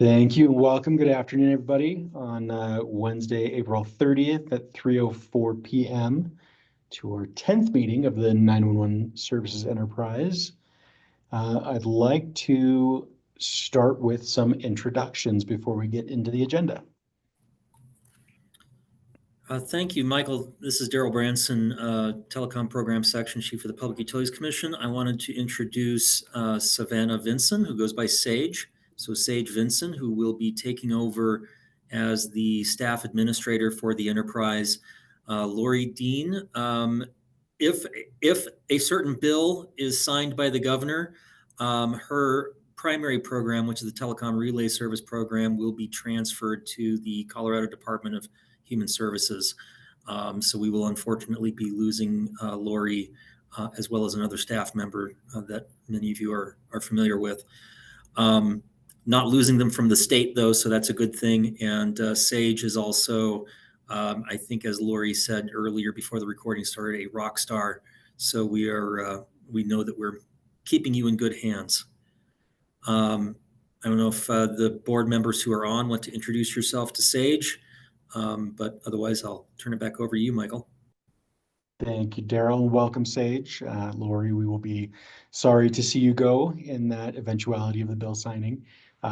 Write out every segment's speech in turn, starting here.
Thank you and welcome. Good afternoon, everybody, on Wednesday, April 30th at 3:04 p.m. to our 10th meeting of the 911 Services Enterprise. I'd like to start with some introductions before we get into the agenda. Thank you, Michael. This is Daryl Branson, Telecom Program Section Chief for the Public Utilities Commission. I wanted to introduce Savannah Vinson, who goes by Sage. So Sage Vinson, who will be taking over as the staff administrator for the enterprise. Lori Dean, if a certain bill is signed by the governor, her primary program, which is the Telecom Relay Service Program, will be transferred to the Colorado Department of Human Services. So we will unfortunately be losing Lori, as well as another staff member that many of you are familiar with. Not losing them from the state, though, so that's a good thing. And Sage is also, I think, as Lori said earlier before the recording started, a rock star. So we know that we're keeping you in good hands. I don't know if the board members who are on want to introduce yourself to Sage, but otherwise I'll turn it back over to you, Michael. Thank you, Daryl. Welcome, Sage. Lori, we will be sorry to see you go in that eventuality of the bill signing.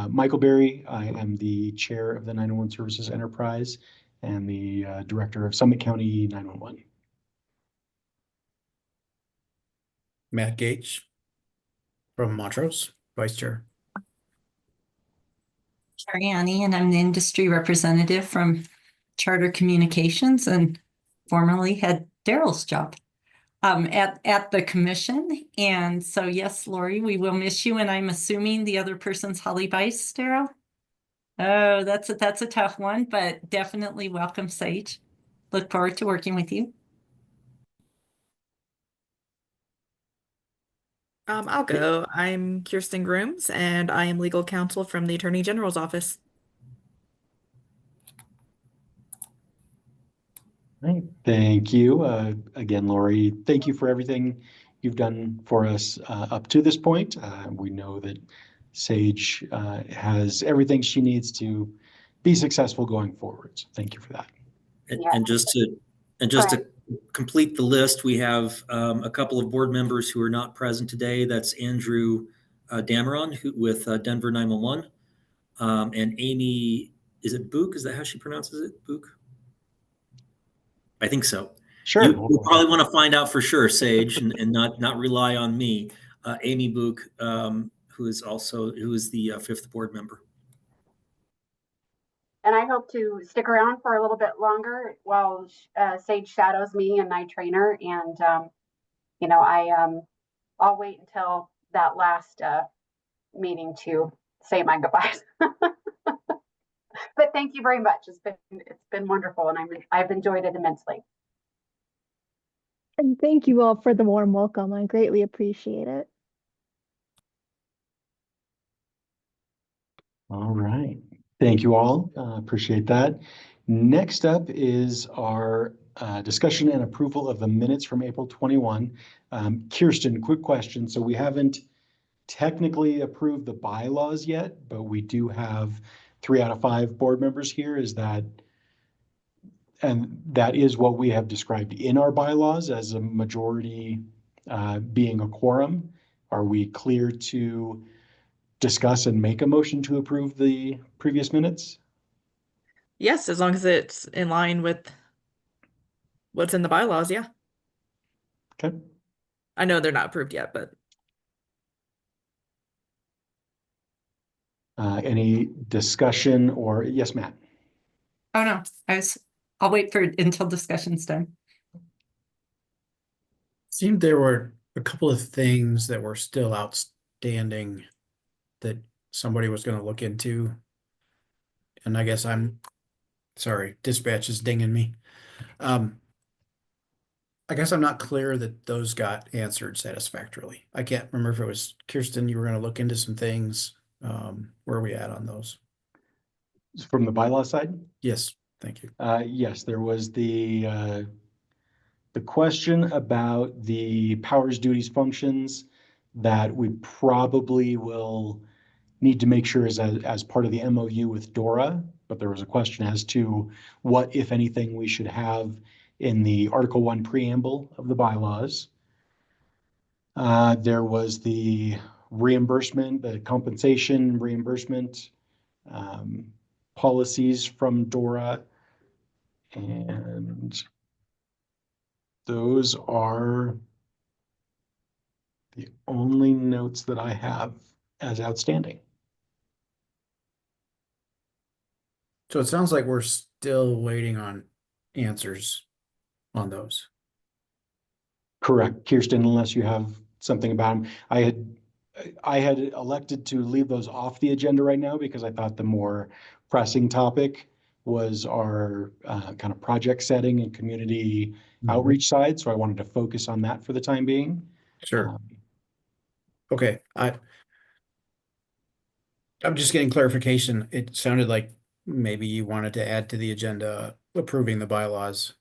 Michael Berry, I am the chair of the 911 Services Enterprise and the director of Summit County 911. Matt Gates from Montrose, vice chair. Carrie Annie, and I'm the industry representative from Charter Communications and formerly had Daryl's job at the commission. And so, yes, Lori, we will miss you. And I'm assuming the other person's Holly Bice, Daryl? Oh, that's a tough one, but definitely welcome, Sage. Look forward to working with you. I'll go. I'm Kirsten Grooms, and I am legal counsel from the Attorney General's office. Right. Thank you. Again, Lori, thank you for everything you've done for us up to this point. We know that Sage has everything she needs to be successful going forward. So thank you for that. And just to complete the list, we have a couple of board members who are not present today. That's Andrew Dameron with Denver 911, and Amy, is it Book? Is that how she pronounces it? Book? I think so. Sure. You probably want to find out for sure, Sage, and not rely on me. Amy Book, who is the fifth board member. And I hope to stick around for a little bit longer while Sage shadows me and my trainer. And I'll wait until that last meeting to say my goodbyes. But thank you very much. It's been wonderful, and I've enjoyed it immensely. And thank you all for the warm welcome. I greatly appreciate it. All right. Thank you all. Appreciate that. Next up is our discussion and approval of the minutes from April 21. Kirsten, quick question. So we haven't technically approved the bylaws yet, but we do have 3 out of 5 board members here. And that is what we have described in our bylaws as a majority being a quorum. Are we clear to discuss and make a motion to approve the previous minutes? Yes, as long as it's in line with what's in the bylaws, yeah. Okay. I know they're not approved yet, but Any discussion or yes, Matt? Oh no, I'll wait until discussion's done. Seemed there were a couple of things that were still outstanding that somebody was going to look into. And I guess sorry, dispatch is dinging me. I guess I'm not clear that those got answered satisfactorily. I can't remember if it was Kirsten, you were going to look into some things. Where are we at on those? From the bylaw side? Yes, thank you. Yes, there was the question about the powers, duties, functions that we probably will need to make sure is as part of the MOU with DORA, but there was a question as to what, if anything, we should have in the Article 1 preamble of the bylaws. There was the reimbursement, the compensation reimbursement policies from DORA. And those are the only notes that I have as outstanding. So it sounds like we're still waiting on answers on those. Correct, Kirsten, unless you have something about them. I had elected to leave those off the agenda right now because I thought the more pressing topic was our kind of project setting and community outreach side. So I wanted to focus on that for the time being. Sure. Okay, I'm just getting clarification. It sounded like maybe you wanted to add to the agenda approving the bylaws.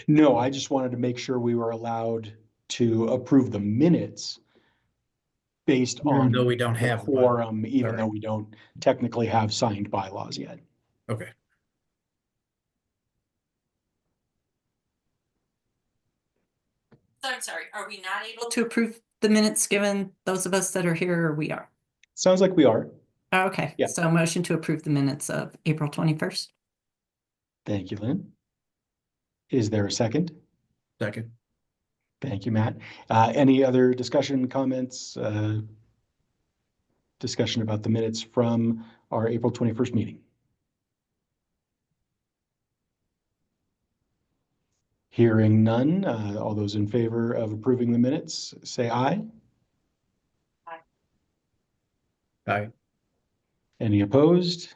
No, I just wanted to make sure we were allowed to approve the minutes based Even on though we don't the have the quorum, even Alright. though we don't technically have signed bylaws yet. Okay. So I'm sorry, are we not able to approve the minutes given those of us that are here, or we are? Sounds like we are. Okay, Yeah. so motion to approve the minutes of April 21st. Thank you, Lynn. Is there a second? Second. Thank you, Matt. Any other discussion, comments, discussion about the minutes from our April 21st meeting? Hearing none, all those in favor of approving the minutes, say aye. Aye. Any opposed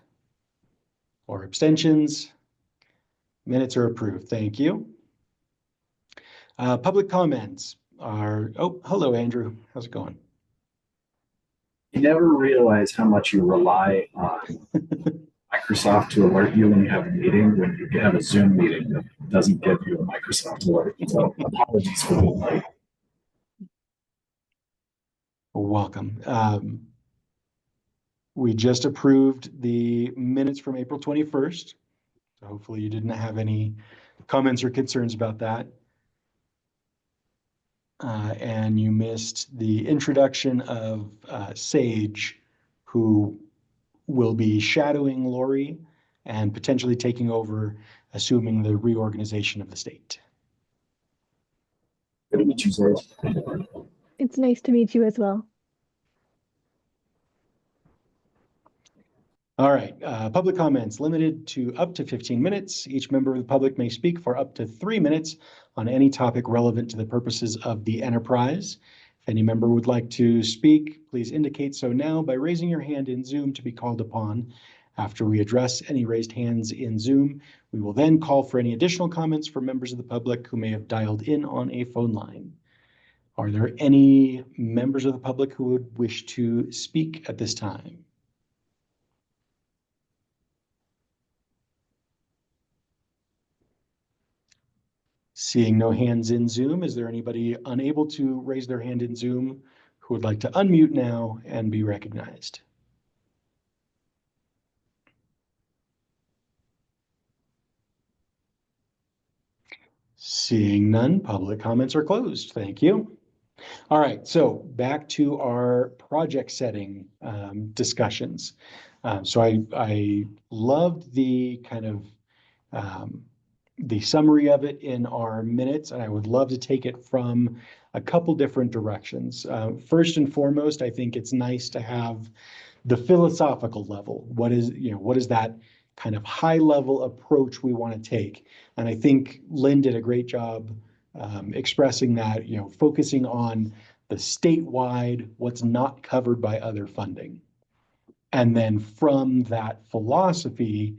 or abstentions? Minutes are approved. Thank you. Public comments are, oh, hello, Andrew. How's it going? You never realize how much you rely on Microsoft to alert you when you have a meeting, when you have a Zoom meeting that doesn't give you a Microsoft alert. So apologies for being late. Welcome. We just approved the minutes from April 21st. So hopefully you didn't have any comments or concerns about that. And you missed the introduction of Sage, who will be shadowing Lori and potentially taking over, assuming the reorganization of the state. Good to meet you, Sage. It's nice to meet you as well. All right, public comments limited to up to 15 minutes. Each member of the public may speak for up to 3 minutes on any topic relevant to the purposes of the enterprise. If any member would like to speak, please indicate so now by raising your hand in Zoom to be called upon. After we address any raised hands in Zoom, we will then call for any additional comments from members of the public who may have dialed in on a phone line. Are there any members of the public who would wish to speak at this time? Seeing no hands in Zoom, is there anybody unable to raise their hand in Zoom who would like to unmute now and be recognized? Seeing none, public comments are closed. Thank you. All right, so back to our project setting discussions. So I loved the kind of the summary of it in our minutes, and I would love to take it from a couple different directions. First and foremost, I think it's nice to have the philosophical level. What is that kind of high level approach we want to take? And I think Lynn did a great job expressing that, focusing on the statewide, what's not covered by other funding. And then from that philosophy,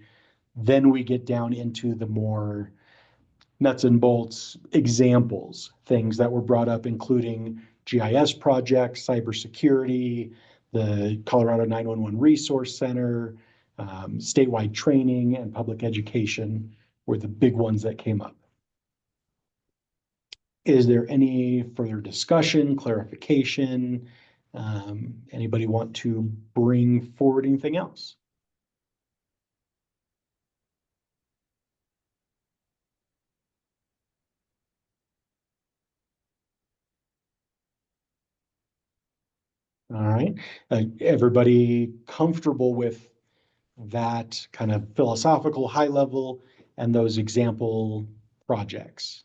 then we get down into the more nuts and bolts examples, things that were brought up, including GIS projects, cybersecurity, the Colorado 911 Resource Center, statewide training, and public education were the big ones that came up. Is there any further discussion, clarification, Anybody want to bring forward anything else? All right, everybody comfortable with that kind of philosophical high level and those example projects?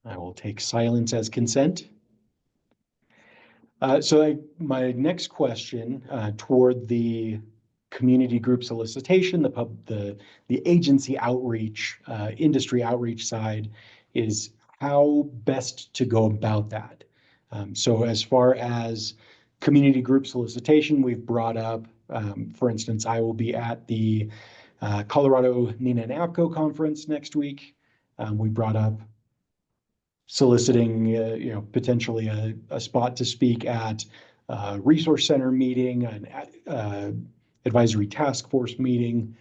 I will take silence as consent. My next question toward the community group solicitation, the agency outreach, industry outreach side is how best to go about that. So as far as community group solicitation, we've brought up, for instance, I will be at the Colorado NINA and APCO conference next week. We brought up soliciting, potentially a spot to speak at a resource center meeting, an advisory task force meeting.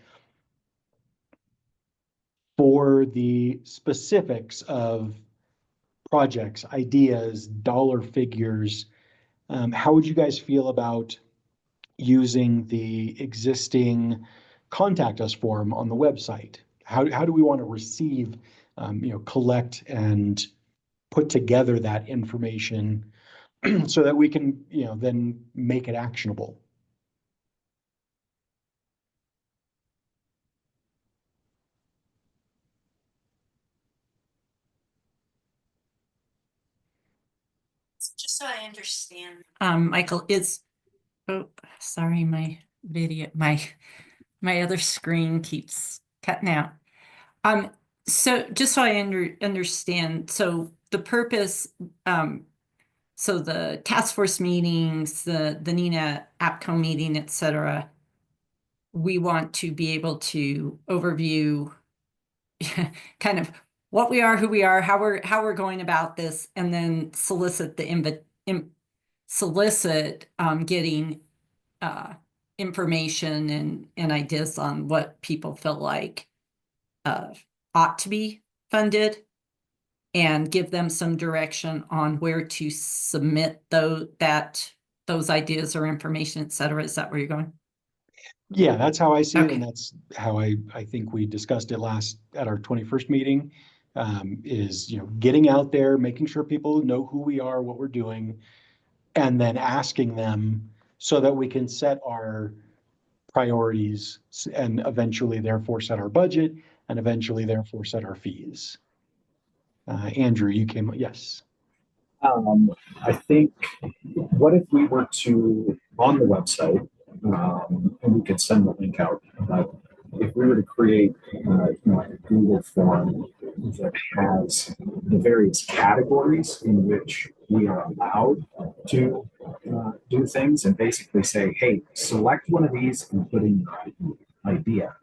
For the specifics of projects, ideas, dollar figures, how would you guys feel about using the existing contact us form on the website? How do we want to receive, collect and put together that information so that we can, then make it actionable? Just so I understand, Michael, oh, sorry, my video, my other screen keeps cutting out. So just so I understand, so the purpose, so the task force meetings, the NINA APCO meeting, et cetera, we want to be able to overview kind of what we are, who we are, how we're going about this, and then solicit getting information and ideas on what people feel like ought to be funded, and give them some direction on where to submit those ideas or information, et cetera. Is that where you're going? Yeah, that's how I see it, Okay. and that's how I think we discussed it at our 21st meeting, is, getting out there, making sure people know who we are, what we're doing, and then asking them so that we can set our priorities and eventually therefore set our budget and eventually therefore set our fees. Andrew, yes. I think, what if we were to, on the website, and we could send the link out, but if we were to create a Google form that has the various categories in which we are allowed to do things, and basically say, hey, select one of these and put in your idea.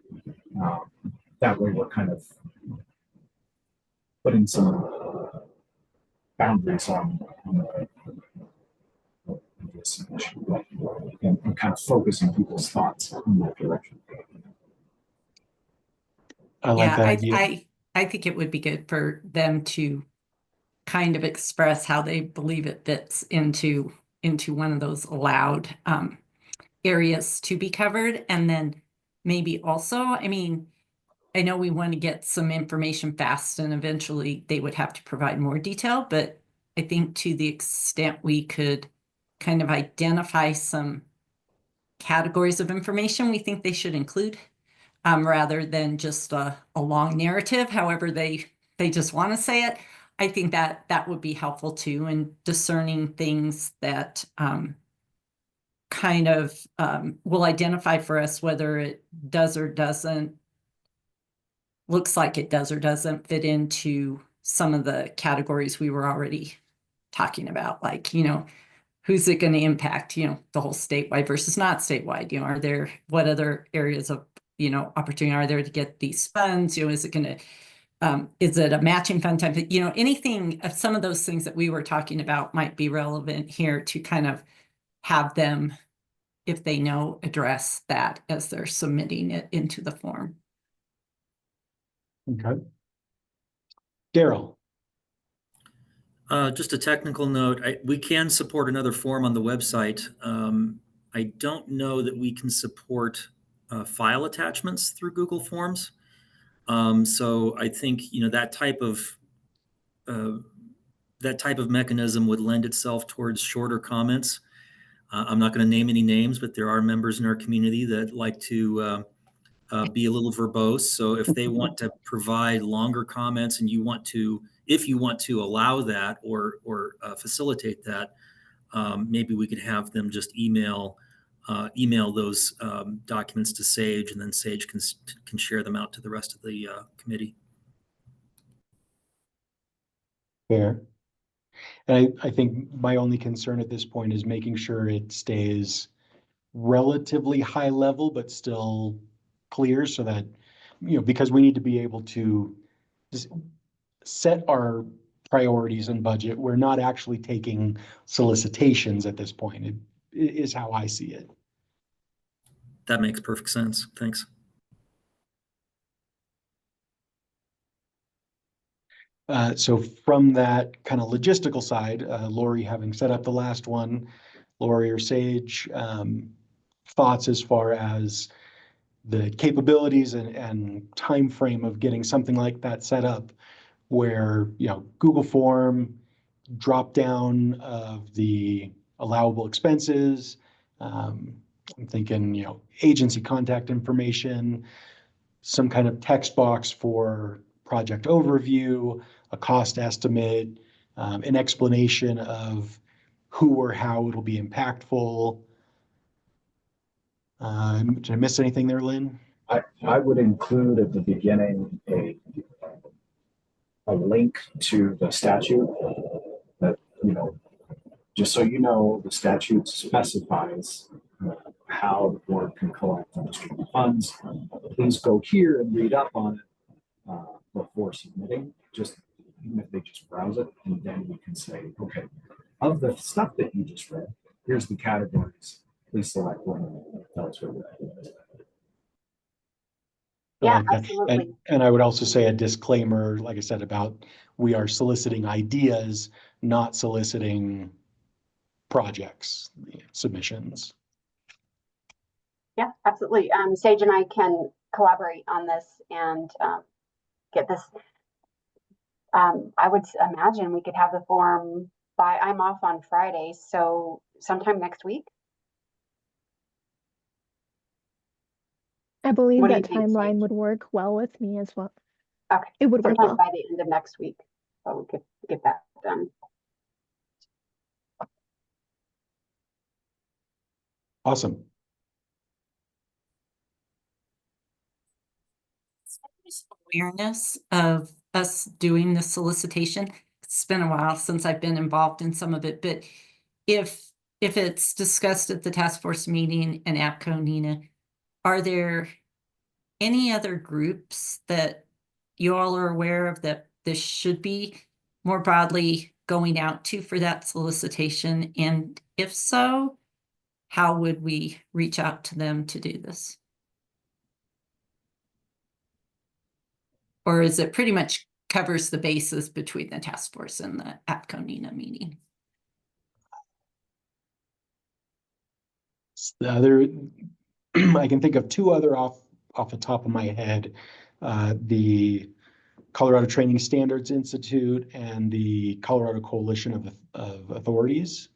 That way we're kind of putting some boundaries on the submission, and kind of focusing people's thoughts in that direction. I like Yeah, that idea. I think it would be good for them to kind of express how they believe it fits into one of those allowed areas to be covered. And then maybe also, I mean, I know we want to get some information fast, and eventually they would have to provide more detail, but I think to the extent we could kind of identify some categories of information we think they should include, rather than just a long narrative, however they just want to say it. I think that would be helpful too, in discerning things that kind of will identify for us whether it does or doesn't, looks like it does or doesn't fit into some of the categories we were already talking about, like, who's it going to impact, the whole statewide versus not statewide, what other areas of, opportunity are there to get these funds, is it going to, is it a matching fund type of, anything of some of those things that we were talking about might be relevant here to kind of have them, if they know, address that as they're submitting it into the form. Okay. Daryl, Just a technical note, we can support another form on the website. I don't know that we can support file attachments through Google Forms. So I think, that type of mechanism would lend itself towards shorter comments. I'm not going to name any names, but there are members in our community that like to be a little verbose. So if they want to provide longer comments and if you want to allow that or facilitate that, maybe we could have them just email those documents to Sage, and then Sage can share them out to the rest of the committee. fair. And I think my only concern at this point is making sure it stays relatively high level, but still clear so that, because we need to be able to just set our priorities and budget. We're not actually taking solicitations at this point. It is how I see it. That makes perfect sense. Thanks. So from that kind of logistical side, Lori, having set up the last one, Lori or Sage, thoughts as far as the capabilities and time frame of getting something like that set up, where Google form, drop down of the allowable expenses. I'm thinking agency contact information, some kind of text box for project overview, a cost estimate, an explanation of who or how it'll be impactful. Did I miss anything there, Lynn? I would include at the beginning a link to the statute that, just so you know, the statute specifies how the board can collect and distribute funds. Please go here and read up on it before submitting, even if they just browse it, and then we can say, okay, of the stuff that you just read, here's the categories. Please select one and tell us what it is. Yeah, That. absolutely. And I would also say a disclaimer, like I said, about we are soliciting ideas, not soliciting projects, submissions. Yeah, absolutely. Sage and I can collaborate on this and get this. I would imagine we could have the form I'm off on Friday, so sometime next week. I believe What do you that think, timeline Sage? would work well with me as well. Okay. It would work Sometime well. by the end of next week, so we could get that done. Awesome. Awareness of us doing the solicitation. It's been a while since I've been involved in some of it, but if it's discussed at the task force meeting and APCO, Nina, are there any other groups that you all are aware of that this should be more broadly going out to for that solicitation? And if so, how would we reach out to them to do this? Or is it pretty much covers the bases between the task force and the APCO Nina meeting? The other, I can think of two other off the top of my head, the Colorado Training Standards Institute and the Colorado Coalition of Authorities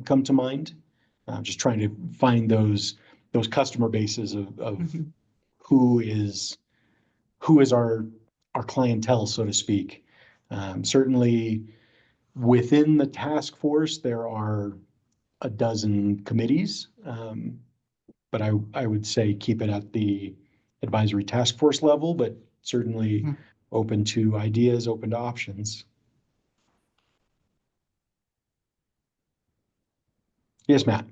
come to mind. I'm just trying to find those customer bases of who is our clientele, so to speak. Certainly within the task force, there are a dozen committees, but I would say keep it at the advisory task force level, but certainly open to ideas, open to options. Yes, Matt.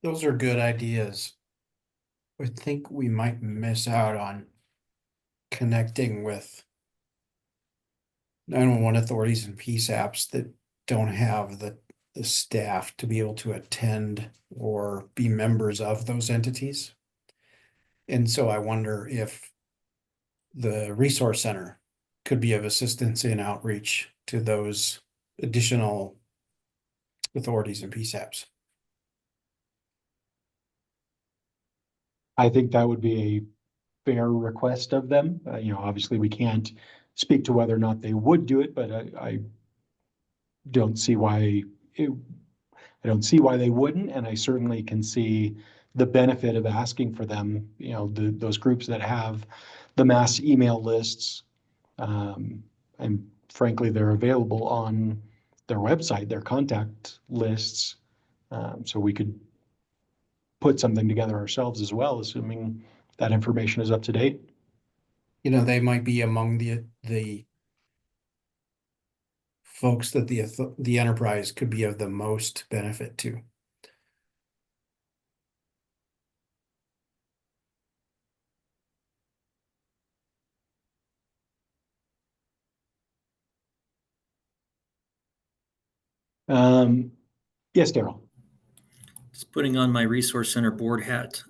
Those are good ideas. I think we might miss out on connecting with 911 authorities and PSAPs that don't have the staff to be able to attend or be members of those entities. And so I wonder if the resource center could be of assistance in outreach to those additional authorities and PSAPs. I think that would be a fair request of them. Obviously we can't speak to whether or not they would do it, but I don't see why I don't see why they wouldn't, and I certainly can see the benefit of asking for them, those groups that have the mass email lists. And frankly, they're available on their website, their contact lists. So we could put something together ourselves as well, assuming that information is up to date. They might be among the folks that the enterprise could be of the most benefit to. Yes, Daryl. Just putting on my Resource Center board hat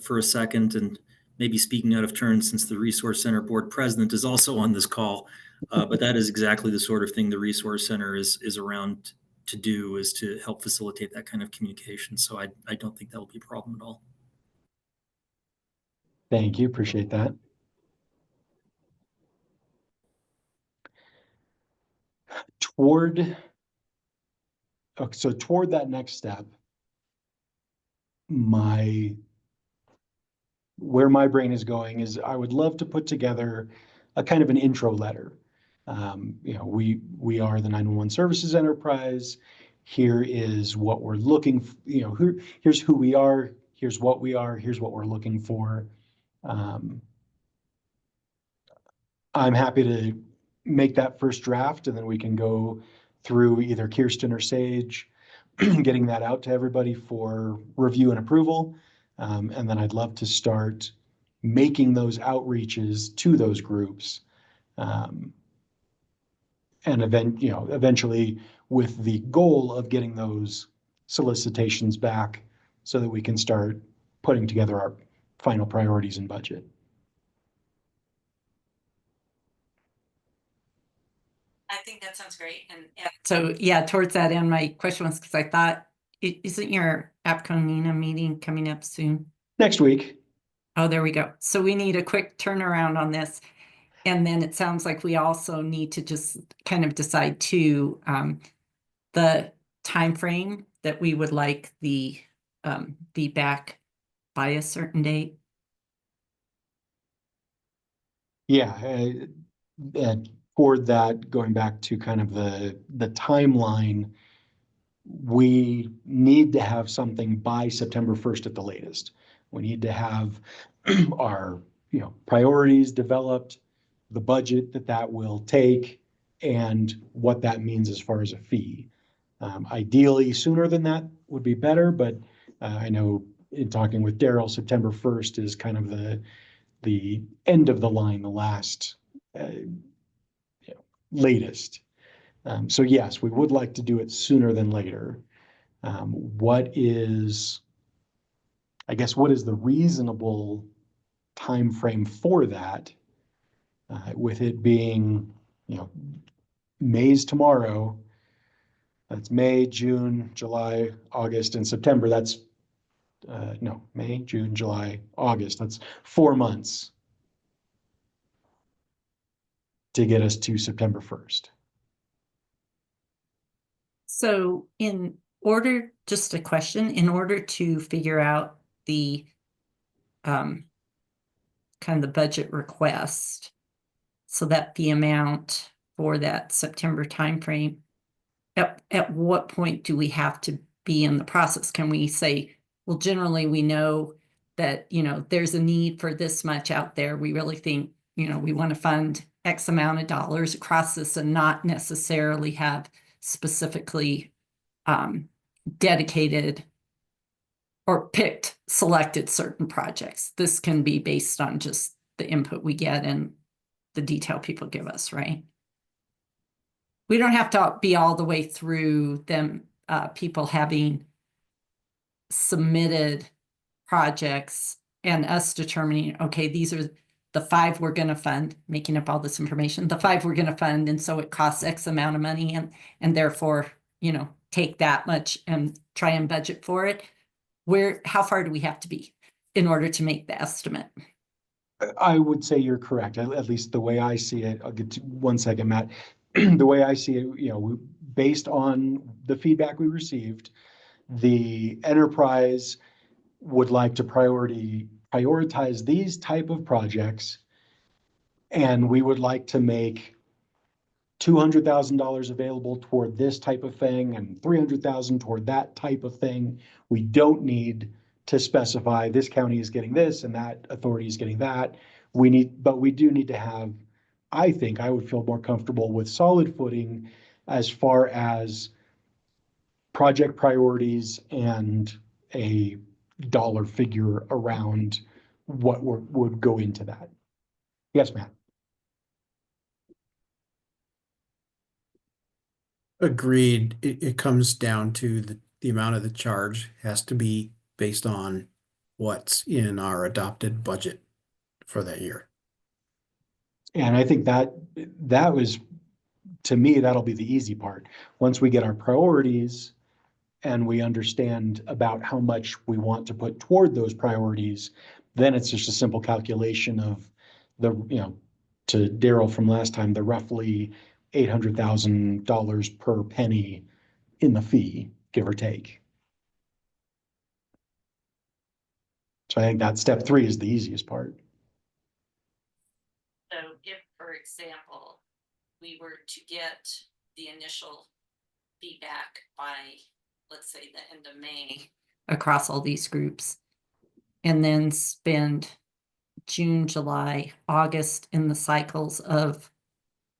for a second, and maybe speaking out of turn since the Resource Center board president is also on this call. But that is exactly the sort of thing the Resource Center is around to do, is to help facilitate that kind of communication. So I don't think that will be a problem at all. Thank you. Appreciate that. Toward that next step, where my brain is going is I would love to put together a kind of an intro letter. We are the 911 Services Enterprise. Here is what we're looking for, here's who we are, here's what we are, here's what we're looking for. I'm happy to make that first draft, and then we can go through either Kirsten or Sage, getting that out to everybody for review and approval. And then I'd love to start making those outreaches to those groups. And eventually with the goal of getting those solicitations back so that we can start putting together our final priorities and budget. I think that sounds great. And so, yeah, towards that end, my question was, because I thought, isn't your APCO-NENA meeting coming up soon? Next week. Oh, there we go. So we need a quick turnaround on this. And then it sounds like we also need to just kind of decide too, the time frame that we would like the feedback by a certain date. Yeah, and for that, going back to kind of the timeline, we need to have something by September 1st at the latest. We need to have our priorities developed, the budget that will take, and what that means as far as a fee. Ideally, sooner than that would be better, but I know in talking with Daryl, September 1st is kind of the end of the line, the last latest. So yes, we would like to do it sooner than later. What is the reasonable time frame for that? With it being, May's tomorrow. That's May, June, July, August, and September. That's May, June, July, August. That's 4 months to get us to September 1st. So just a question, in order to figure out the kind of the budget request, so that the amount for that September timeframe, at what point do we have to be in the process? Can we say, well, generally we know that, there's a need for this much out there. We really think, we want to fund X amount of dollars across this, and not necessarily have specifically dedicated or selected certain projects. This can be based on just the input we get and the detail people give us, right? We don't have to be all the way through them, people having submitted projects and us determining, okay, these are the 5 we're going to fund, making up all this information, the 5 we're going to fund, and so it costs X amount of money, and therefore, you know, take that much and try and budget for it. How far do we have to be in order to make the estimate? I would say you're correct, at least the way I see it. I'll get to 1 second, Matt. The way I see it, you know, based on the feedback we received, the enterprise would like to prioritize these type of projects, and we would like to make $200,000 available toward this type of thing and 300,000 toward that type of thing. We don't need to specify this county is getting this and that authority is getting that. But we do need to have, I think I would feel more comfortable with solid footing as far as project priorities and a dollar figure around what would go into that. Yes, Matt. Agreed. It comes down to the amount of the charge has to be based on what's in our adopted budget for that year. And I think that was, to me, that'll be the easy part. Once we get our priorities and we understand about how much we want to put toward those priorities, then it's just a simple calculation of the, you know, to Daryl from last time, the roughly $800,000 per penny in the fee, give or take. So I think that step 3 is the easiest part. So if, for example, we were to get the initial feedback by, let's say, the end of May across all these groups, and then spend June, July, August in the cycles of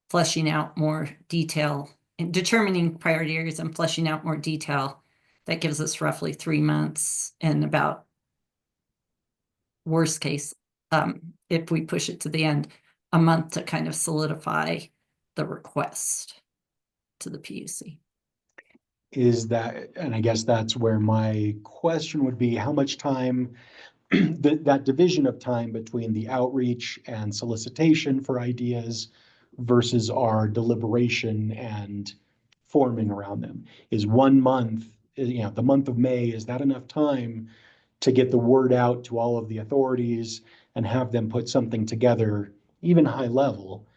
fleshing out more detail and determining priority areas and fleshing out more detail, that gives us roughly 3 months, and about worst case, if we push it to the end, a month to kind of solidify the request to the PUC. Is that, and I guess that's where my question would be, how much time, that division of time between the outreach and solicitation for ideas versus our deliberation and forming around them? Is 1 month, you know, the month of May, is that enough time to get the word out to all of the authorities and have them put something together, even high level,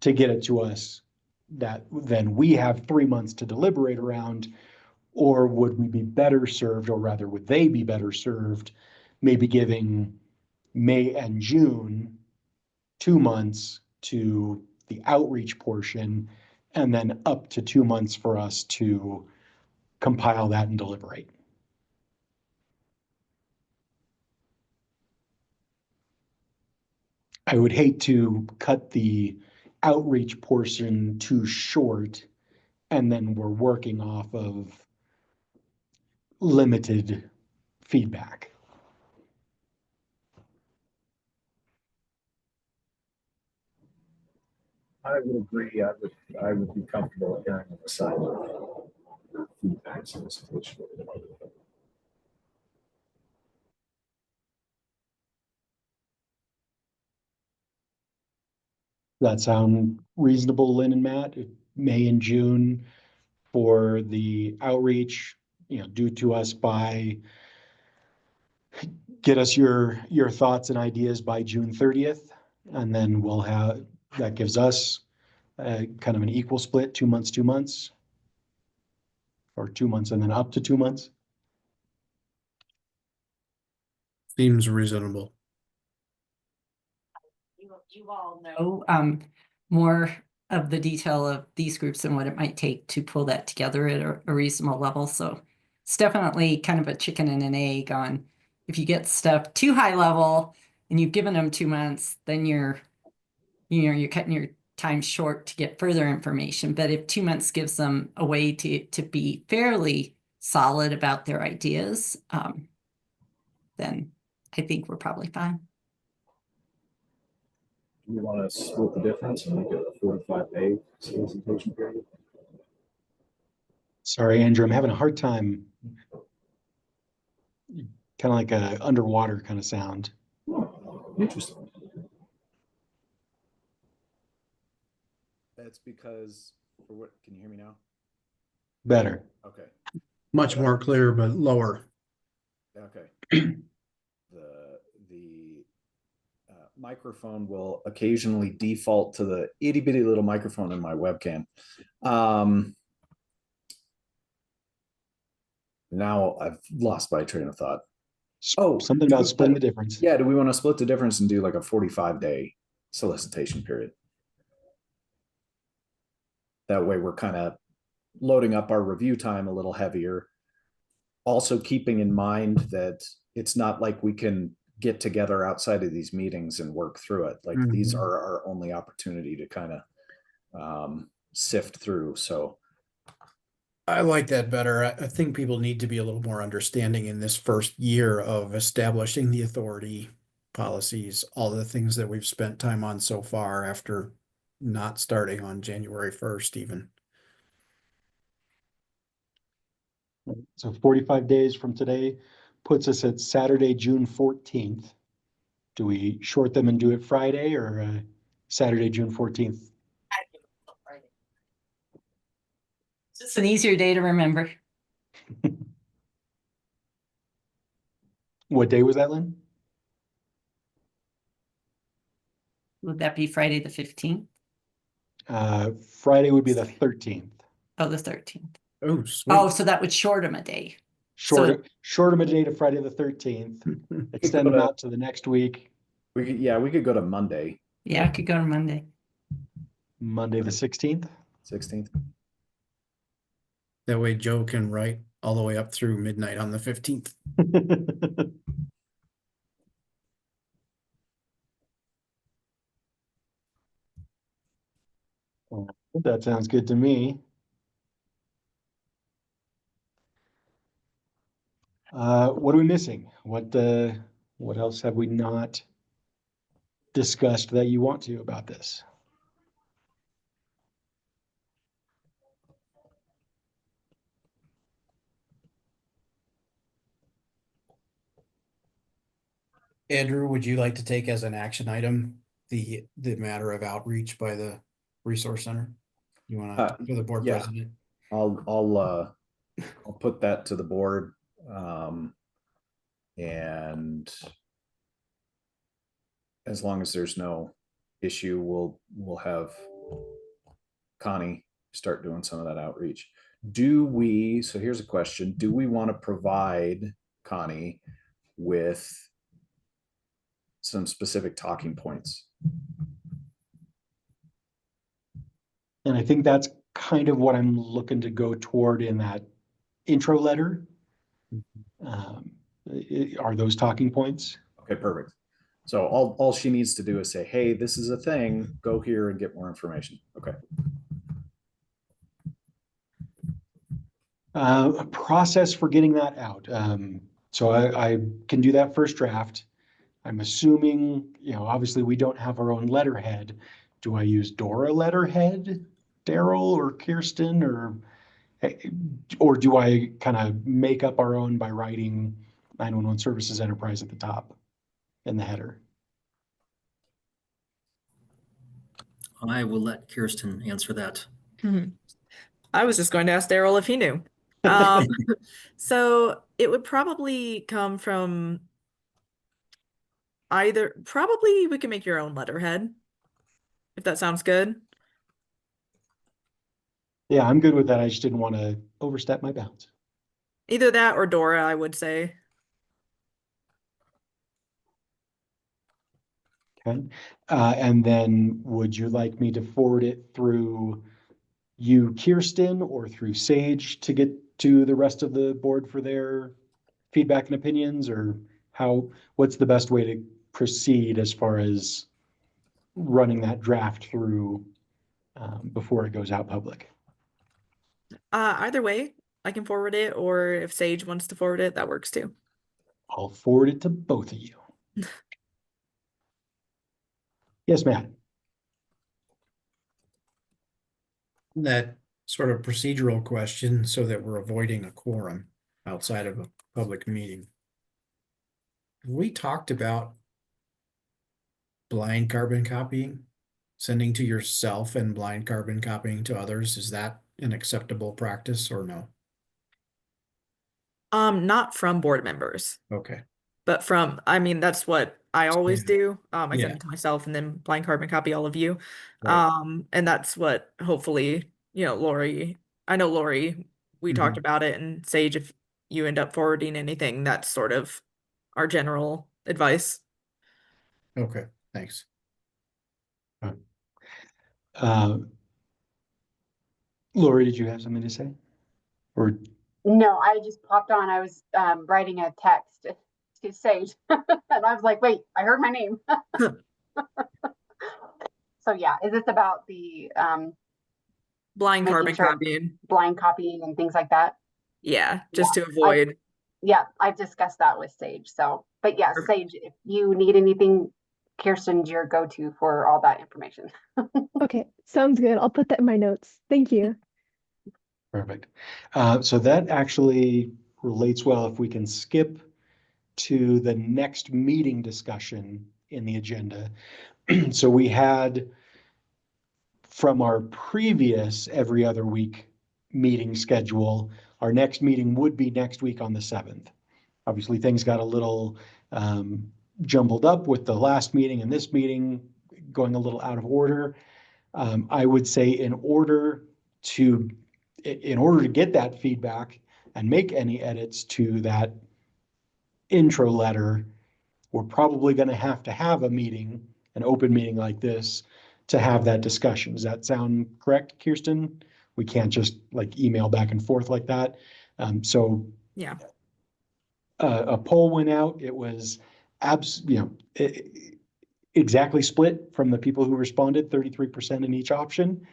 to get it to us, that then we have 3 months to deliberate around? Or would we be better served, or rather would they be better served, maybe giving May and June 2 months to the outreach portion, and then up to 2 months for us to compile that and deliberate? I would hate to cut the outreach portion too short, and then we're working off of limited feedback. I would agree. I would be comfortable hearing on the side of feedback solicitation. That sound reasonable, Lynn and Matt? May and June for the outreach, you know, due to us by, get us your thoughts and ideas by June 30th. And then we'll have, that gives us kind of an equal split, 2 months, 2 months. Or 2 months and then up to 2 months. Seems reasonable. You all know more of the detail of these groups and what it might take to pull that together at a reasonable level. So it's definitely kind of a chicken and an egg on, if you get stuff too high level and you've given them 2 months, then you're cutting your time short to get further information. But if 2 months gives them a way to be fairly solid about their ideas, then I think we're probably fine. Do you want to split the difference and make it a 45-day solicitation period? Sorry, Andrew, I'm having a hard time. Kind of like a underwater kind of sound. Interesting. That's because, for what, can you hear me now? Better. Okay, Much more clear, but lower. okay. The microphone will occasionally default to the itty bitty little microphone in my webcam. Now I've lost my train of thought. Oh, Something about splitting the difference. Yeah, do we want to split the difference and do like a 45-day solicitation period? That way we're kind of loading up our review time a little heavier. Also keeping in mind that it's not like we can get together outside of these meetings and work through it. Like these Mhm. are our only opportunity to kind of sift through. So I like that better. I think people need to be a little more understanding in this first year of establishing the authority, policies, all the things that we've spent time on so far after not starting on January 1st even. So 45 days from today puts us at Saturday, June 14th. Do we short them and do it Friday or Saturday, June 14th? It's an easier day to remember. What day was that, Lynn? Would that be Friday the 15th? Friday would be the 13th. Oh, the 13th. Oh, sweet. Oh, so that would short them a day. Short them a day to Friday the 13th, extend them out to the next week, we could go to Monday, Yeah, I could go to Monday. Monday the 16th. 16th. That way Joe can write all the way up through midnight on the 15th. That sounds good to me. What are we missing? What else have we not discussed that you want to about this? Andrew, would you like to take as an action item the matter of outreach by the resource center? You want to talk to the board yeah. president? I'll put that to the board. And as long as there's no issue, we'll have Connie start doing some of that outreach. So here's a question. Do we want to provide Connie with some specific talking points? And I think that's kind of what I'm looking to go toward in that intro letter. Are those talking points? Okay, perfect. So all she needs to do is say, hey, this is a thing, go here and get more information. Okay. A process for getting that out. So I can do that first draft. I'm assuming, obviously we don't have our own letterhead. Do I use Dora letterhead, Daryl or Kirsten, or do I kind of make up our own by writing 911 Services Enterprise at the top in the header? I will let Kirsten answer that. I was just going to ask Daryl if he knew. So it would probably come from probably we can make your own letterhead, if that sounds good. Yeah, I'm good with that. I just didn't want to overstep my bounds. Either that or Dora, I would say. Okay. And then would you like me to forward it through you, Kirsten, or through Sage to get to the rest of the board for their feedback and opinions, or what's the best way to proceed as far as running that draft through before it goes out public? Either way, I can forward it, or if Sage wants to forward it, that works too. I'll forward it to both of you. Yes, Matt. That sort of procedural question so that we're avoiding a quorum outside of a public meeting. We talked about blind carbon copying? Sending to yourself and blind carbon copying to others, is that an acceptable practice or no? Not from board members, Okay, but from, I mean, that's what I always Yeah. do. I Yeah. send it to myself and then blind carbon copy all of you. Right. And that's what hopefully, Lori, I know Lori, we talked about it, and Sage, if you end up forwarding anything, that's sort of our general advice. Okay, thanks. Lori, did you have something to say? Or, No, I just popped on. I was writing a text to Sage, and I was like, "Wait, I heard my name." So yeah, is this about the Blind making carbon sure- copying. blind copying and things like that? Yeah, just to avoid. Yeah, I've discussed that with Sage. So, but yeah, Perfect. Sage, if you need anything, Kirsten's your go-to for all that information. Okay, sounds good. I'll put that in my notes. Thank you. perfect. So that actually relates well if we can skip to the next meeting discussion in the agenda. So we had from our previous every other week meeting schedule, our next meeting would be next week on the 7th. Obviously, things got a little jumbled up with the last meeting and this meeting going a little out of order. I would say in order to get that feedback and make any edits to that intro letter, we're probably going to have a meeting, an open meeting like this, to have that discussion. Does that sound correct, Kirsten? We can't just like email back and forth like that. So Yeah. a poll went out. It was exactly split from the people who responded, 33% in each option.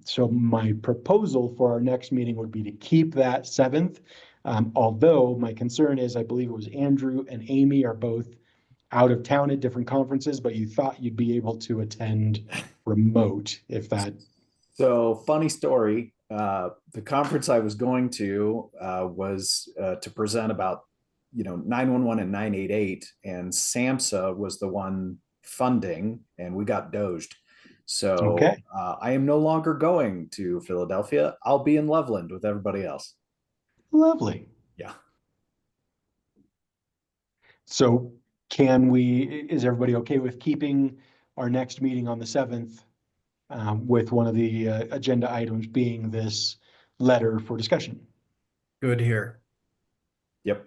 So my proposal for our next meeting would be to keep that 7th. Although my concern is, I believe it was Andrew and Amy are both out of town at different conferences, but you thought you'd be able to attend remote if that. So funny story, the conference I was going to was to present about 911 and 988, and SAMHSA was the one funding, and we got doged. So Okay. I am no longer going to Philadelphia. I'll be in Loveland with everybody else. Lovely. Yeah. So is everybody okay with keeping our next meeting on the 7th with one of the agenda items being this letter for discussion? Good here. Yep.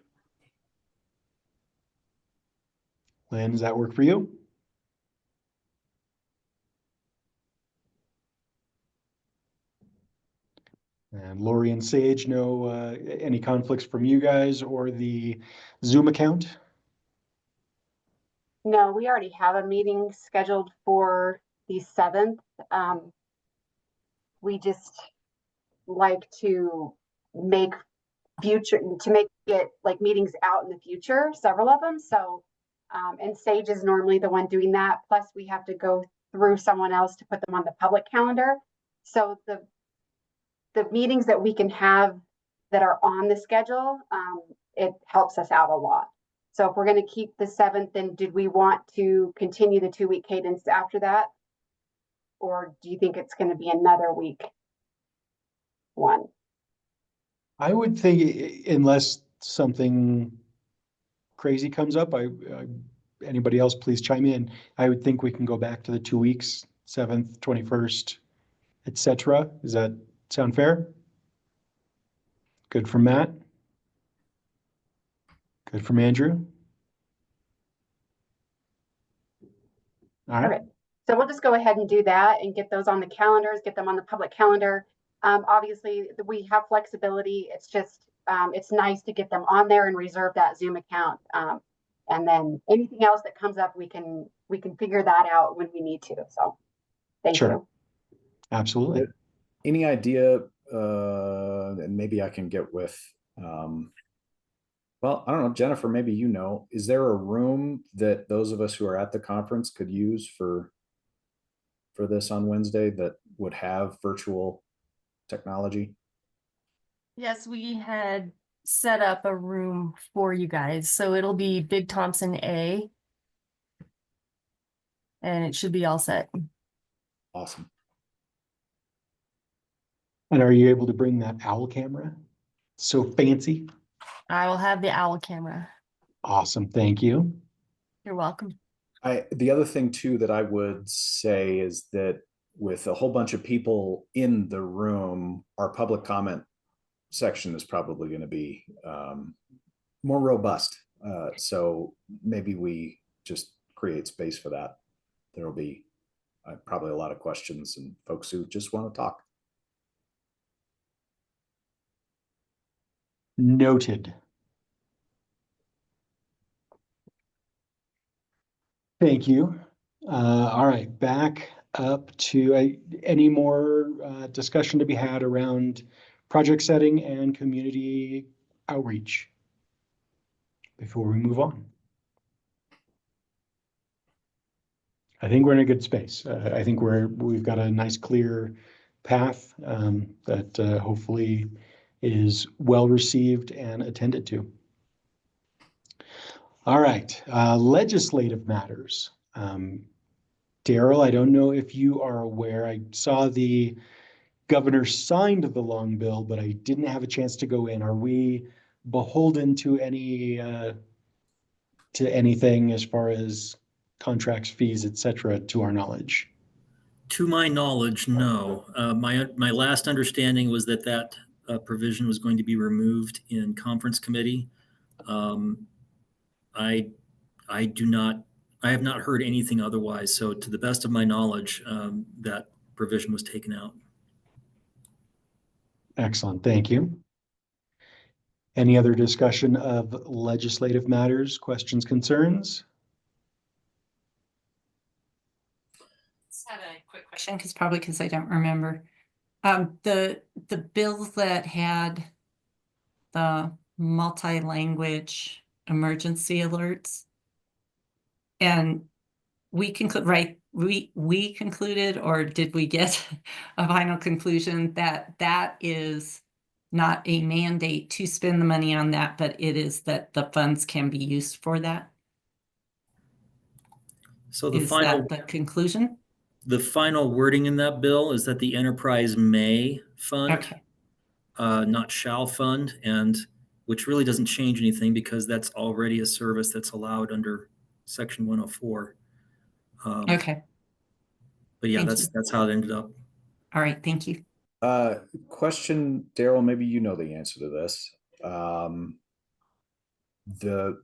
Lynn, does that work for you? And Lori and Sage, no any conflicts from you guys or the Zoom account? No, we already have a meeting scheduled for the 7th. We just like to make it like meetings out in the future, several of them. So, and Sage is normally the one doing that. Plus we have to go through someone else to put them on the public calendar. So the meetings that we can have that are on the schedule, it helps us out a lot. So if we're going to keep the 7th, then did we want to continue the 2-week cadence after that? Or do you think it's going to be another week one? I would think unless something crazy comes up, anybody else please chime in. I would think we can go back to the 2 weeks, 7th, 21st, etc. Does that sound fair? Good from Matt? Good from Andrew? All right. Okay. So we'll just go ahead and do that and get those on the calendars, get them on the public calendar. Obviously we have flexibility. It's just, it's nice to get them on there and reserve that Zoom account. And then anything else that comes up, we can figure that out when we need to. So thank Sure. you. Absolutely. Any idea, and maybe I can get with, well, I don't know, Jennifer, maybe is there a room that those of us who are at the conference could use for this on Wednesday that would have virtual technology? Yes, we had set up a room for you guys. So it'll be Big Thompson A. and it should be all set. Awesome. And are you able to bring that owl camera? So fancy. I will have the owl camera. Awesome. Thank you. You're welcome. The other thing too that I would say is that with a whole bunch of people in the room, our public comment section is probably going to be more robust. So maybe we just create space for that. There will be probably a lot of questions and folks who just want to talk. Noted. Thank you. All right, back up to any more discussion to be had around project setting and community outreach before we move on. I think we're in a good space. I think we've got a nice clear path that hopefully is well received and attended to. All right, legislative matters. Daryl, I don't know if you are aware, I saw the governor signed the long bill, but I didn't have a chance to go in. Are we beholden to anything as far as contracts, fees, et cetera, to our knowledge? To my knowledge, no. My last understanding was that provision was going to be removed in conference committee. I have not heard anything otherwise. So to the best of my knowledge, that provision was taken out. Excellent, thank you. Any other discussion of legislative matters, questions, concerns? Just had a quick question, because I don't remember. The bill that had the multi-language emergency alerts, and we conclude, right? We concluded, or did we get a final conclusion that that is not a mandate to spend the money on that, but it is that the funds can be used for that? So Is that the conclusion? the final wording in that bill is that the enterprise may fund, Okay, not shall fund, and which really doesn't change anything because that's already a service that's allowed under Section 104. okay, But yeah, Thank you. that's how it ended up. all right, thank you. Question, Daryl, maybe you know the answer to this. The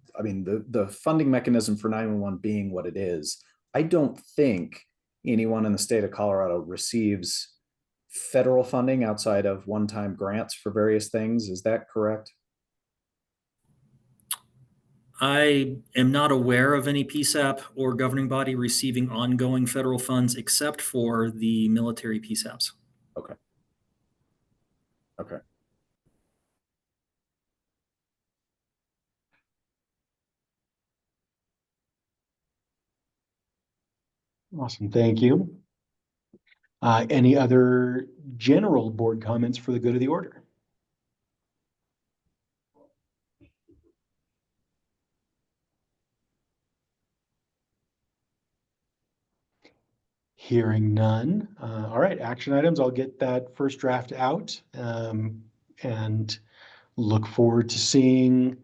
funding mechanism for 911 being what it is, I don't think anyone in the state of Colorado receives federal funding outside of one-time grants for various things. Is that correct? I am not aware of any PSAP or governing body receiving ongoing federal funds except for the military PSAPs. Okay. Okay. Awesome, thank you. Any other general board comments for the good of the order? Hearing none. All right, action items. I'll get that first draft out and look forward to seeing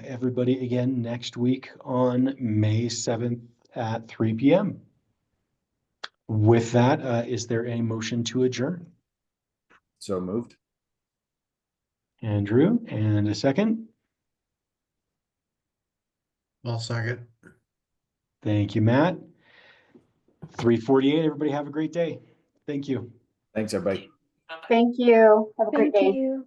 everybody again next week on May 7th at 3 p.m. With that, is there a motion to adjourn? So moved. Andrew, and a second. I'll second. Thank you, Matt. 3:48. Everybody have a great day. Thank you. Thanks, everybody. Thank you. Have a great Thank day. you.